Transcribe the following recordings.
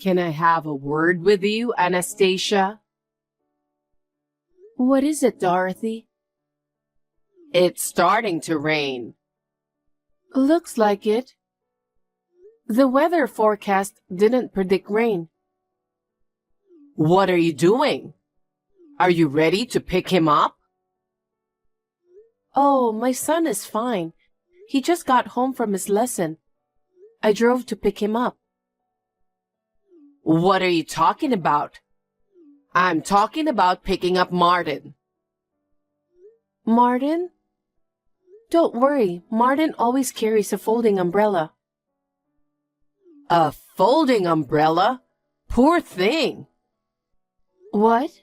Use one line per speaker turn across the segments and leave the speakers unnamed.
Can I have a word with you, Anastasia?
What is it, Dorothy?
It's starting to rain.
Looks like it. The weather forecast didn't predict rain.
What are you doing? Are you ready to pick him up?
Oh, my son is fine. He just got home from his lesson. I drove to pick him up.
What are you talking about? I'm talking about picking up Martin.
Martin? Don't worry, Martin always carries a folding umbrella.
A folding umbrella? Poor thing.
What?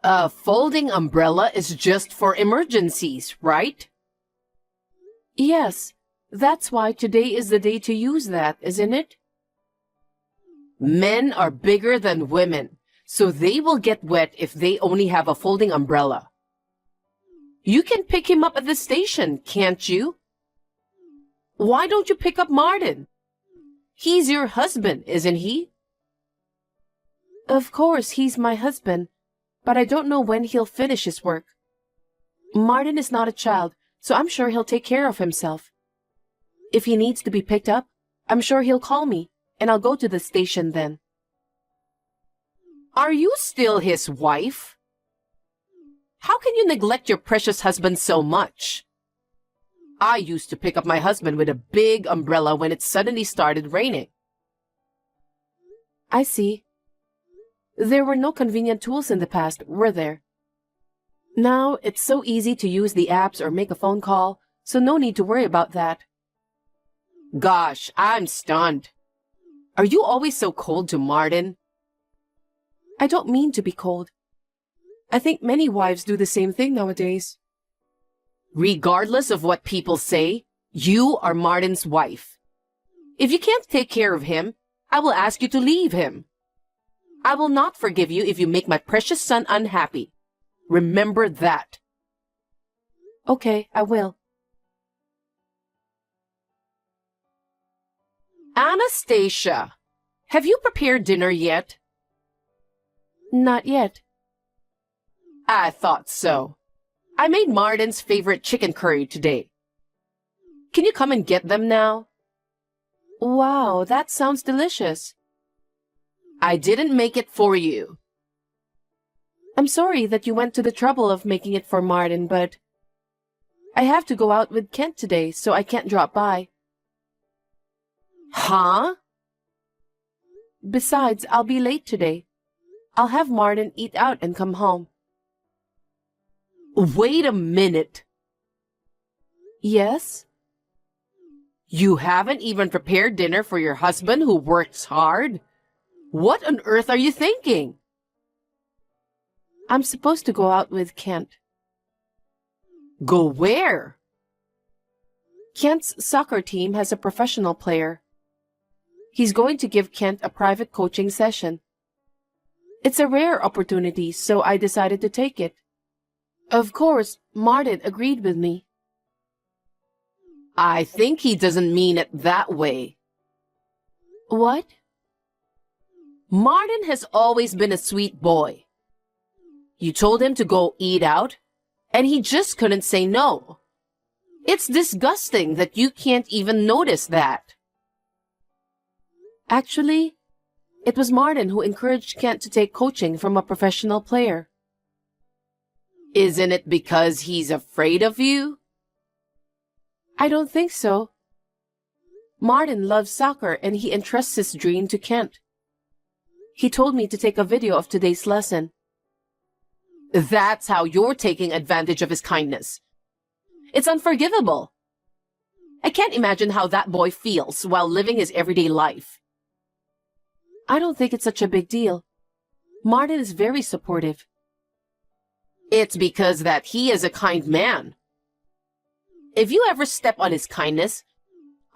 A folding umbrella is just for emergencies, right?
Yes, that's why today is the day to use that, isn't it?
Men are bigger than women, so they will get wet if they only have a folding umbrella. You can pick him up at the station, can't you? Why don't you pick up Martin? He's your husband, isn't he?
Of course, he's my husband, but I don't know when he'll finish his work. Martin is not a child, so I'm sure he'll take care of himself. If he needs to be picked up, I'm sure he'll call me, and I'll go to the station then.
Are you still his wife? How can you neglect your precious husband so much? I used to pick up my husband with a big umbrella when it suddenly started raining.
I see. There were no convenient tools in the past, were there? Now, it's so easy to use the apps or make a phone call, so no need to worry about that.
Gosh, I'm stunned. Are you always so cold to Martin?
I don't mean to be cold. I think many wives do the same thing nowadays.
Regardless of what people say, you are Martin's wife. If you can't take care of him, I will ask you to leave him. I will not forgive you if you make my precious son unhappy. Remember that.
Okay, I will.
Anastasia, have you prepared dinner yet?
Not yet.
I thought so. I made Martin's favorite chicken curry today. Can you come and get them now?
Wow, that sounds delicious.
I didn't make it for you.
I'm sorry that you went to the trouble of making it for Martin, but I have to go out with Kent today, so I can't drop by.
Huh?
Besides, I'll be late today. I'll have Martin eat out and come home.
Wait a minute.
Yes?
You haven't even prepared dinner for your husband who works hard? What on earth are you thinking?
I'm supposed to go out with Kent.
Go where?
Kent's soccer team has a professional player. He's going to give Kent a private coaching session. It's a rare opportunity, so I decided to take it. Of course, Martin agreed with me.
I think he doesn't mean it that way.
What?
Martin has always been a sweet boy. You told him to go eat out, and he just couldn't say no. It's disgusting that you can't even notice that.
Actually, it was Martin who encouraged Kent to take coaching from a professional player.
Isn't it because he's afraid of you?
I don't think so. Martin loves soccer and he entrusts his dream to Kent. He told me to take a video of today's lesson.
That's how you're taking advantage of his kindness. It's unforgivable. I can't imagine how that boy feels while living his everyday life.
I don't think it's such a big deal. Martin is very supportive.
It's because that he is a kind man. If you ever step on his kindness,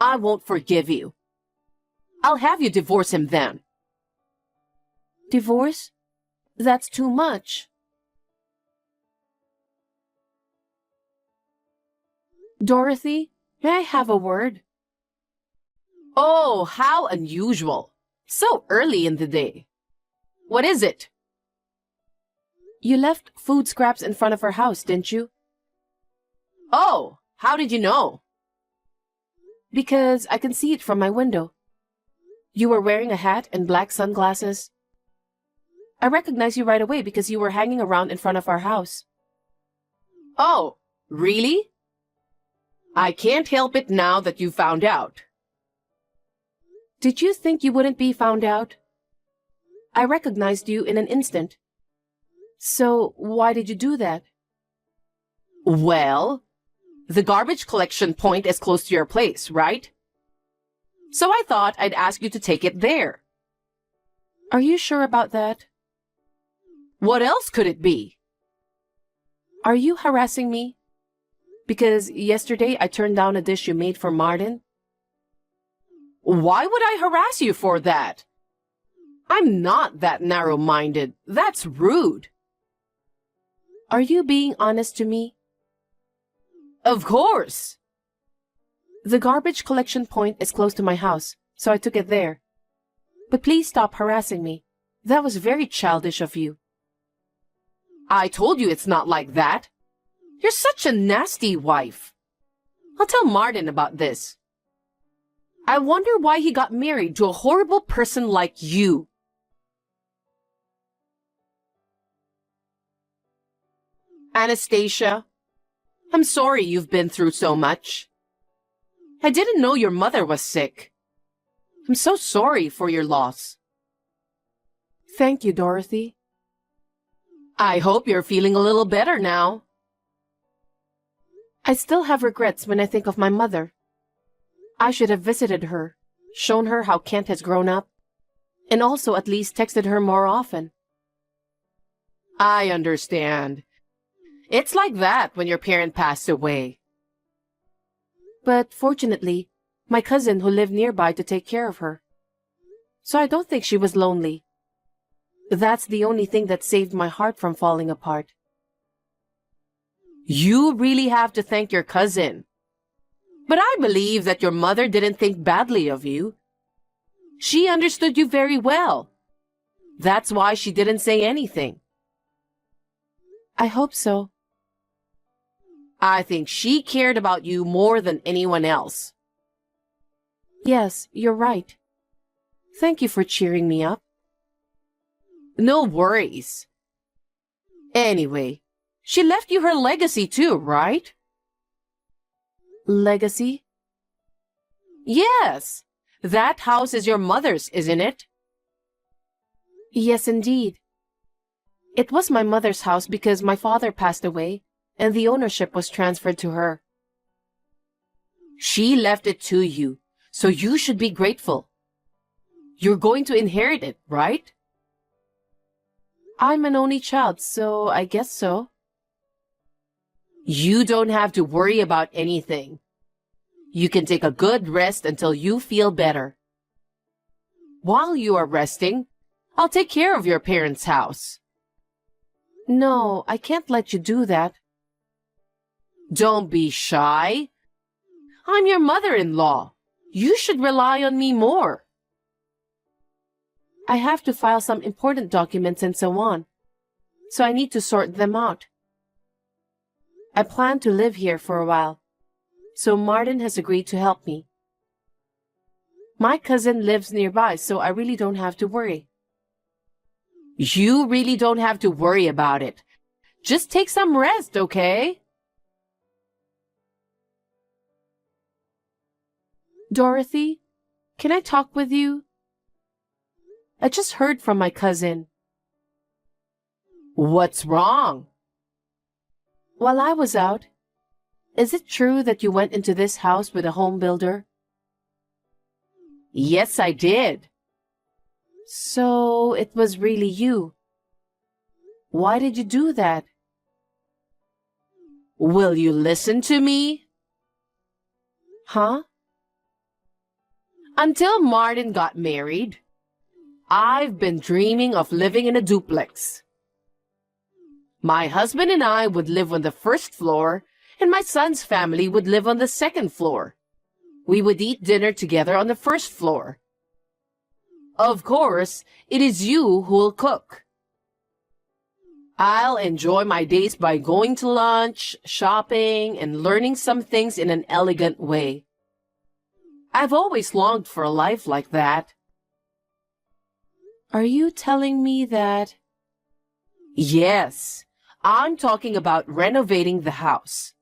I won't forgive you. I'll have you divorce him then.
Divorce? That's too much. Dorothy, may I have a word?
Oh, how unusual. So early in the day. What is it?
You left food scraps in front of our house, didn't you?
Oh, how did you know?
Because I can see it from my window. You were wearing a hat and black sunglasses. I recognized you right away because you were hanging around in front of our house.
Oh, really? I can't help it now that you found out.
Did you think you wouldn't be found out? I recognized you in an instant. So why did you do that?
Well, the garbage collection point is close to your place, right? So I thought I'd ask you to take it there.
Are you sure about that?
What else could it be?
Are you harassing me? Because yesterday I turned down a dish you made for Martin.
Why would I harass you for that? I'm not that narrow-minded. That's rude.
Are you being honest to me?
Of course.
The garbage collection point is close to my house, so I took it there. But please stop harassing me. That was very childish of you.
I told you it's not like that. You're such a nasty wife. I'll tell Martin about this. I wonder why he got married to a horrible person like you. Anastasia, I'm sorry you've been through so much. I didn't know your mother was sick. I'm so sorry for your loss.
Thank you, Dorothy.
I hope you're feeling a little better now.
I still have regrets when I think of my mother. I should have visited her, shown her how Kent has grown up, and also at least texted her more often.
I understand. It's like that when your parent passed away.
But fortunately, my cousin who lived nearby to take care of her. So I don't think she was lonely. That's the only thing that saved my heart from falling apart.
You really have to thank your cousin. But I believe that your mother didn't think badly of you. She understood you very well. That's why she didn't say anything.
I hope so.
I think she cared about you more than anyone else.
Yes, you're right. Thank you for cheering me up.
No worries. Anyway, she left you her legacy too, right?
Legacy?
Yes. That house is your mother's, isn't it?
Yes, indeed. It was my mother's house because my father passed away and the ownership was transferred to her.
She left it to you, so you should be grateful. You're going to inherit it, right?
I'm an only child, so I guess so.
You don't have to worry about anything. You can take a good rest until you feel better. While you are resting, I'll take care of your parents' house.
No, I can't let you do that.
Don't be shy. I'm your mother-in-law. You should rely on me more.
I have to file some important documents and so on, so I need to sort them out. I plan to live here for a while, so Martin has agreed to help me. My cousin lives nearby, so I really don't have to worry.
You really don't have to worry about it. Just take some rest, okay?
Dorothy, can I talk with you? I just heard from my cousin.
What's wrong?
While I was out, is it true that you went into this house with a home builder?
Yes, I did.
So it was really you. Why did you do that?
Will you listen to me?
Huh?
Until Martin got married, I've been dreaming of living in a duplex. My husband and I would live on the first floor, and my son's family would live on the second floor. We would eat dinner together on the first floor. Of course, it is you who'll cook. I'll enjoy my days by going to lunch, shopping, and learning some things in an elegant way. I've always longed for a life like that.
Are you telling me that?
Yes, I'm talking about renovating the house.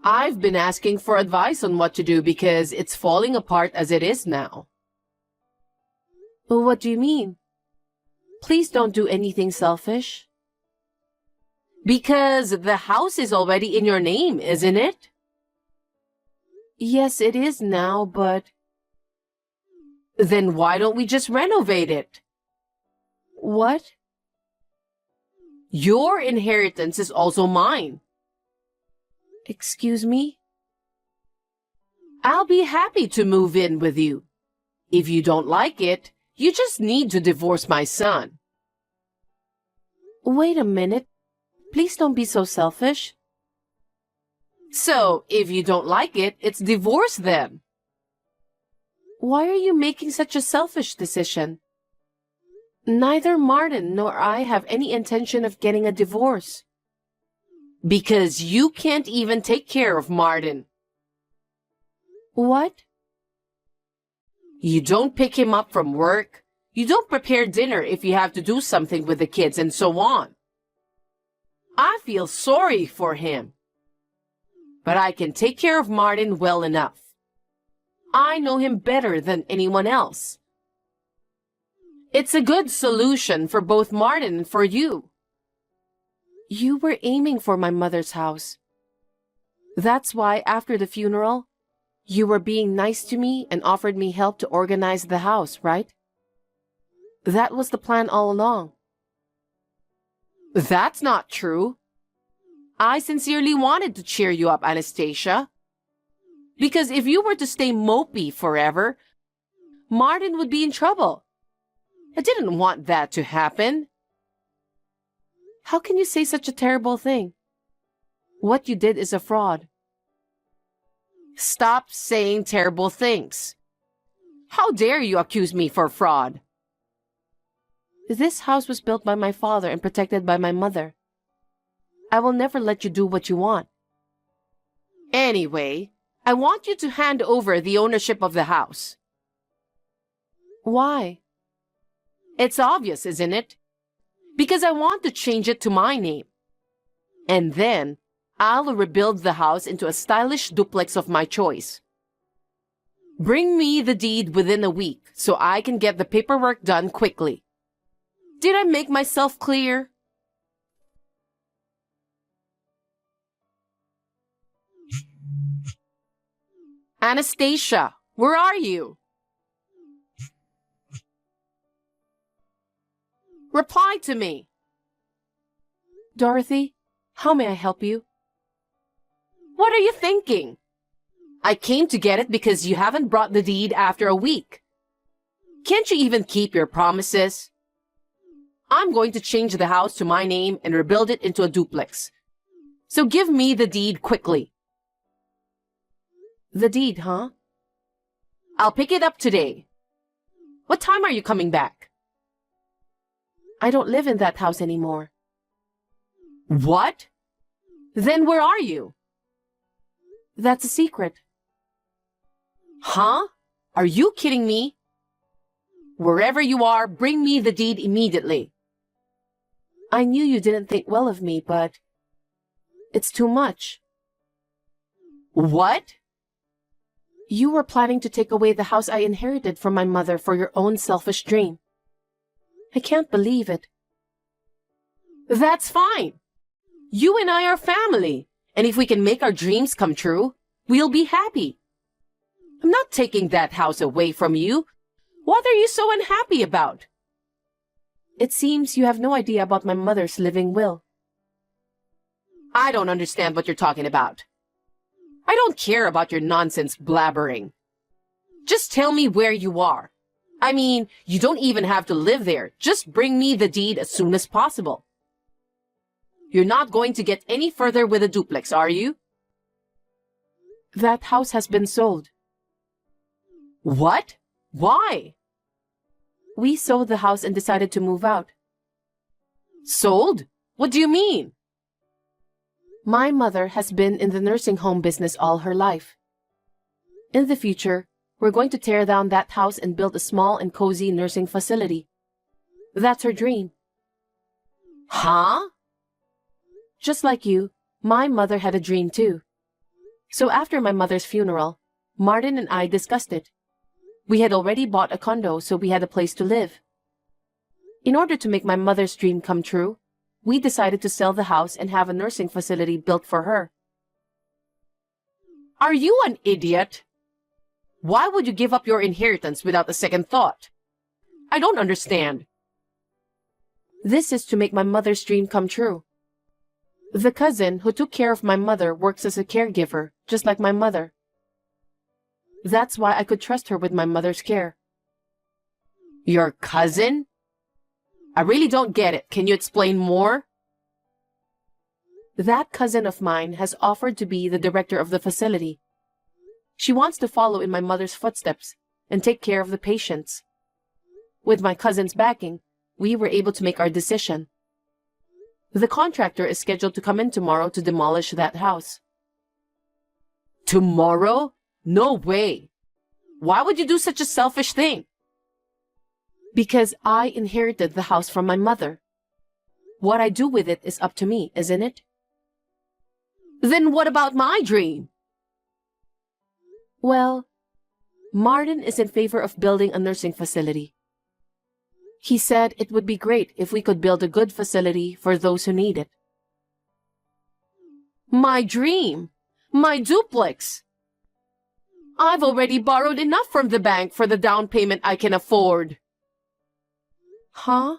I've been asking for advice on what to do because it's falling apart as it is now.
What do you mean? Please don't do anything selfish.
Because the house is already in your name, isn't it?
Yes, it is now, but...
Then why don't we just renovate it?
What?
Your inheritance is also mine.
Excuse me?
I'll be happy to move in with you. If you don't like it, you just need to divorce my son.
Wait a minute. Please don't be so selfish.
So, if you don't like it, it's divorce then.
Why are you making such a selfish decision? Neither Martin nor I have any intention of getting a divorce.
Because you can't even take care of Martin.
What?
You don't pick him up from work. You don't prepare dinner if you have to do something with the kids and so on. I feel sorry for him. But I can take care of Martin well enough. I know him better than anyone else. It's a good solution for both Martin and for you.
You were aiming for my mother's house. That's why after the funeral, you were being nice to me and offered me help to organize the house, right? That was the plan all along.
That's not true. I sincerely wanted to cheer you up, Anastasia. Because if you were to stay mopey forever, Martin would be in trouble. I didn't want that to happen.
How can you say such a terrible thing? What you did is a fraud.
Stop saying terrible things. How dare you accuse me for fraud?
This house was built by my father and protected by my mother. I will never let you do what you want.
Anyway, I want you to hand over the ownership of the house.
Why?
It's obvious, isn't it? Because I want to change it to my name. And then, I'll rebuild the house into a stylish duplex of my choice. Bring me the deed within a week so I can get the paperwork done quickly. Did I make myself clear? Anastasia, where are you? Reply to me.
Dorothy, how may I help you?
What are you thinking? I came to get it because you haven't brought the deed after a week. Can't you even keep your promises? I'm going to change the house to my name and rebuild it into a duplex. So give me the deed quickly.
The deed, huh?
I'll pick it up today. What time are you coming back?
I don't live in that house anymore.
What? Then where are you?
That's a secret.
Huh? Are you kidding me? Wherever you are, bring me the deed immediately.
I knew you didn't think well of me, but it's too much.
What?
You were planning to take away the house I inherited from my mother for your own selfish dream. I can't believe it.
That's fine. You and I are family, and if we can make our dreams come true, we'll be happy. I'm not taking that house away from you. What are you so unhappy about?
It seems you have no idea about my mother's living will.
I don't understand what you're talking about. I don't care about your nonsense blabbering. Just tell me where you are. I mean, you don't even have to live there. Just bring me the deed as soon as possible. You're not going to get any further with a duplex, are you?
That house has been sold.
What? Why?
We sold the house and decided to move out.
Sold? What do you mean?
My mother has been in the nursing home business all her life. In the future, we're going to tear down that house and build a small and cozy nursing facility. That's her dream.
Huh?
Just like you, my mother had a dream too. So after my mother's funeral, Martin and I discussed it. We had already bought a condo, so we had a place to live. In order to make my mother's dream come true, we decided to sell the house and have a nursing facility built for her.
Are you an idiot? Why would you give up your inheritance without a second thought? I don't understand.
This is to make my mother's dream come true. The cousin who took care of my mother works as a caregiver, just like my mother. That's why I could trust her with my mother's care.
Your cousin? I really don't get it. Can you explain more?
That cousin of mine has offered to be the director of the facility. She wants to follow in my mother's footsteps and take care of the patients. With my cousin's backing, we were able to make our decision. The contractor is scheduled to come in tomorrow to demolish that house.
Tomorrow? No way. Why would you do such a selfish thing?
Because I inherited the house from my mother. What I do with it is up to me, isn't it?
Then what about my dream?
Well, Martin is in favor of building a nursing facility. He said it would be great if we could build a good facility for those who need it.
My dream! My duplex! I've already borrowed enough from the bank for the down payment I can afford.
Huh?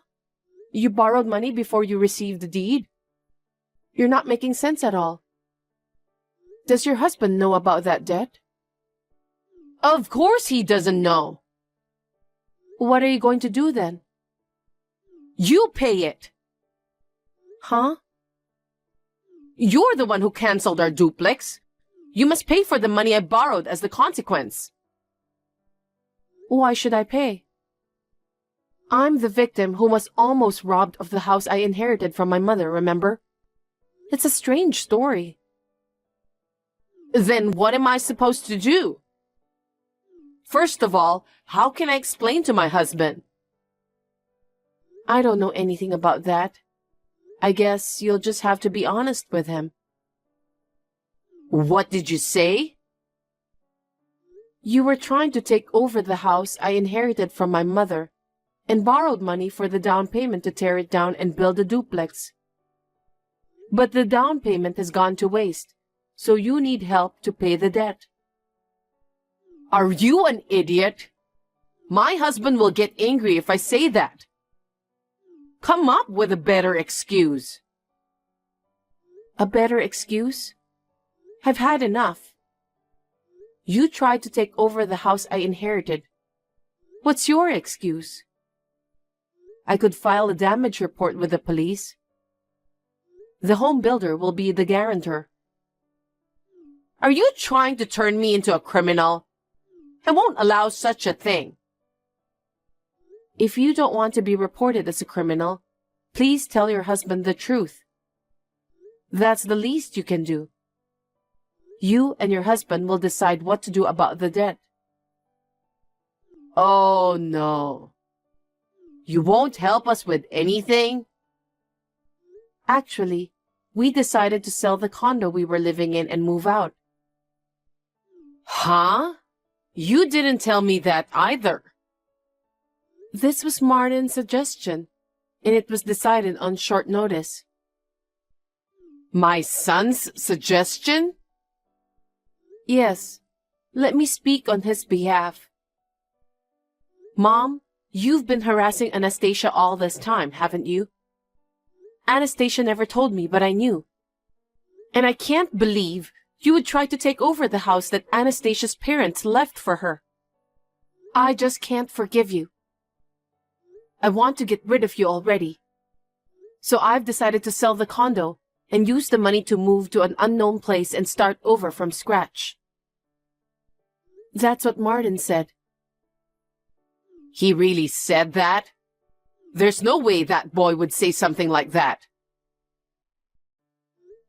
You borrowed money before you received the deed? You're not making sense at all. Does your husband know about that debt?
Of course he doesn't know.
What are you going to do then?
You pay it.
Huh?
You're the one who canceled our duplex. You must pay for the money I borrowed as the consequence.
Why should I pay? I'm the victim who was almost robbed of the house I inherited from my mother, remember? It's a strange story.
Then what am I supposed to do? First of all, how can I explain to my husband?
I don't know anything about that. I guess you'll just have to be honest with him.
What did you say?
You were trying to take over the house I inherited from my mother and borrowed money for the down payment to tear it down and build a duplex. But the down payment has gone to waste, so you need help to pay the debt.
Are you an idiot? My husband will get angry if I say that. Come up with a better excuse.
A better excuse? I've had enough. You tried to take over the house I inherited. What's your excuse? I could file a damage report with the police. The home builder will be the guarantor.
Are you trying to turn me into a criminal? I won't allow such a thing.
If you don't want to be reported as a criminal, please tell your husband the truth. That's the least you can do. You and your husband will decide what to do about the debt.
Oh no. You won't help us with anything?
Actually, we decided to sell the condo we were living in and move out.
Huh? You didn't tell me that either.
This was Martin's suggestion, and it was decided on short notice.
My son's suggestion?
Yes. Let me speak on his behalf. Mom, you've been harassing Anastasia all this time, haven't you? Anastasia never told me, but I knew. And I can't believe you would try to take over the house that Anastasia's parents left for her. I just can't forgive you. I want to get rid of you already. So I've decided to sell the condo and use the money to move to an unknown place and start over from scratch. That's what Martin said.
He really said that? There's no way that boy would say something like that.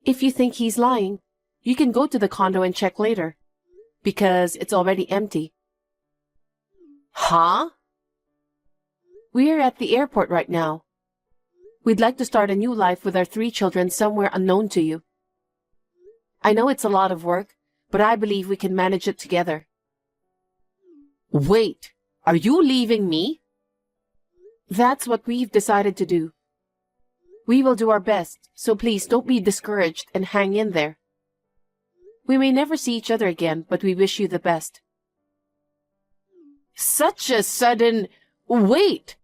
If you think he's lying, you can go to the condo and check later, because it's already empty.
Huh?
We're at the airport right now. We'd like to start a new life with our 3 children somewhere unknown to you. I know it's a lot of work, but I believe we can manage it together.
Wait, are you leaving me?
That's what we've decided to do. We will do our best, so please don't be discouraged and hang in there. We may never see each other again, but we wish you the best.
Such a sudden... Wait!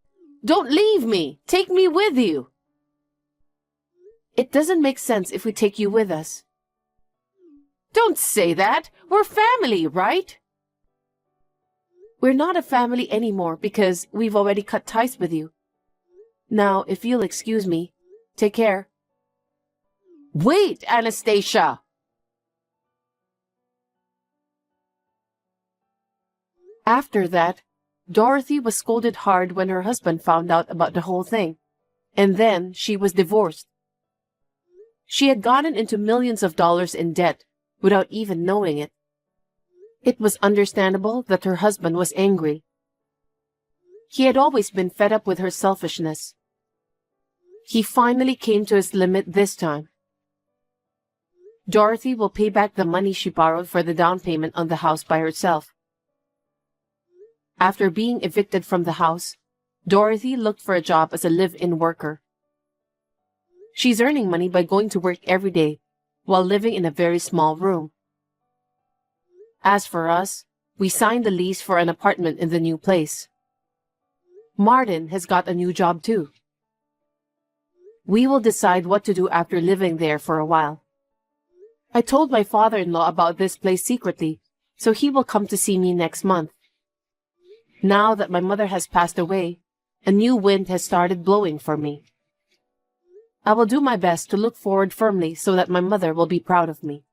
Don't leave me! Take me with you!
It doesn't make sense if we take you with us.
Don't say that! We're family, right?
We're not a family anymore because we've already cut ties with you. Now, if you'll excuse me, take care.
Wait, Anastasia!
After that, Dorothy was scolded hard when her husband found out about the whole thing, and then she was divorced. She had gotten into millions of dollars in debt without even knowing it. It was understandable that her husband was angry. He had always been fed up with her selfishness. He finally came to his limit this time. Dorothy will pay back the money she borrowed for the down payment on the house by herself. After being evicted from the house, Dorothy looked for a job as a live-in worker. She's earning money by going to work every day while living in a very small room. As for us, we signed the lease for an apartment in the new place. Martin has got a new job too. We will decide what to do after living there for a while. I told my father-in-law about this place secretly, so he will come to see me next month. Now that my mother has passed away, a new wind has started blowing for me. I will do my best to look forward firmly so that my mother will be proud of me.